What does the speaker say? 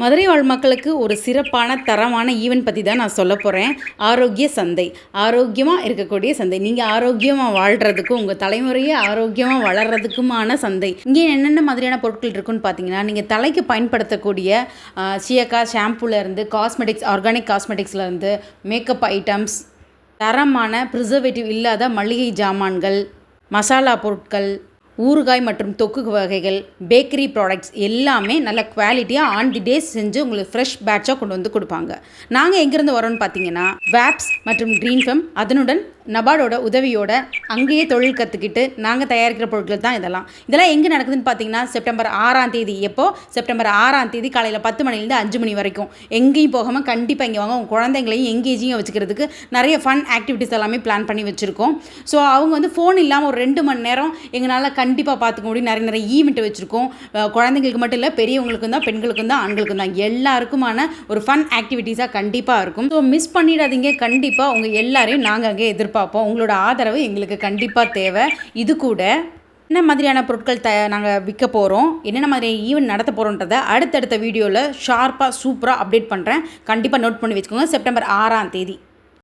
மதுரை வாழ் மக்களுக்கு ஒரு சிறப்பான தரமான ஈவென்ட் பற்றி தான் நான் சொல்ல போகிறேன். ஆரோக்கிய சந்தை. ஆரோக்கியமாக இருக்கக்கூடிய சந்தை. நீங்கள் ஆரோக்கியமாக வாழ்கிறதுக்கும் உங்கள் தலைமுறையே ஆரோக்கியமாக வளர்கிறதுக்குமான சந்தை. இங்கே என்னென்ன மாதிரியான பொருட்கள் இருக்குன்னு பார்த்தீங்கன்னா, நீங்கள் தலைக்கு பயன்படுத்தக்கூடிய சீயக்காய் ஷாம்புலேருந்து காஸ்மெட்டிக்ஸ், ஆர்கானிக் காஸ்மெட்டிக்ஸ்லேருந்து மேக்கப் ஐட்டம்ஸ், தரமான ப்ரிசர்வேட்டிவ் இல்லாத மளிகை ஜாமான்கள், மசாலா பொருட்கள், ஊறுகாய் மற்றும் தொக்கு வகைகள், பேக்கரி ப்ராடக்ட்ஸ் எல்லாமே நல்ல குவாலிட்டியாக ஆன் தி டேஸ் செஞ்சு உங்களுக்கு ஃப்ரெஷ் பேட்சாக கொண்டு வந்து கொடுப்பாங்க. நாங்கள் எங்கேருந்து வரோன்னு பார்த்தீங்கன்னா, வேப்ஸ் மற்றும் க்ரீன் ஃபெம் அதனுடன் நபார்டோட உதவியோட அங்கேயே தொழில் கற்றுக்கிட்டு நாங்கள் தயாரிக்கிற பொருட்கள் தான் இதெல்லாம் எங்கே நடக்குதுன்னு பார்த்தீங்கன்னா, செப்டம்பர் 6ஆம் தேதி. செப்டம்பர் 6ஆம் தேதி காலையில் 10 மணிலேருந்து 5 மணி வரைக்கும். எங்கேயும் போகாமல் கண்டிப்பாக இங்கே வாங்க. உங்கள் குழந்தைங்களையும் எங்கேஜியும் வச்சுக்கிறதுக்கு நிறைய ஃபன் ஆக்டிவிட்டிஸ் எல்லாமே பிளான் பண்ணி வச்சுருக்கோம். ஸோ அவங்க வந்து ஃபோன் இல்லாமல் ஒரு 2 மணி நேரம் எங்களால் கண்டிப்பாக பார்த்துக்க முடியும். நிறைய ஈவெண்ட் வச்சுருக்கோம். குழந்தைங்களுக்கு மட்டும் இல்லை, பெரியவங்களுக்கும் தான், பெண்களுக்கும் தான், ஆண்களுக்கும் தான், எல்லாருக்குமான ஒரு ஃபன் ஆக்டிவிட்டீஸாக கண்டிப்பாக இருக்கும். ஸோ மிஸ் பண்ணிடாதீங்க. கண்டிப்பாக உங்கள் எல்லாரையும் நாங்கள் அங்கே எதிர்பார்ப்போம். உங்களோட ஆதரவு எங்களுக்கு கண்டிப்பாக தேவை. இது கூட என்ன மாதிரியான பொருட்கள் நாங்கள் விற்க போகிறோம், என்னென்ன மாதிரி ஈவெண்ட் நடத்த போகிறோன்றதை அடுத்தடுத்த வீடியோவில் ஷார்ப்பாக சூப்பராக அப்டேட் பண்ணுறேன். கண்டிப்பாக நோட் பண்ணி வச்சுக்கோங்க. செப்டம்பர் 6ஆம் தேதி.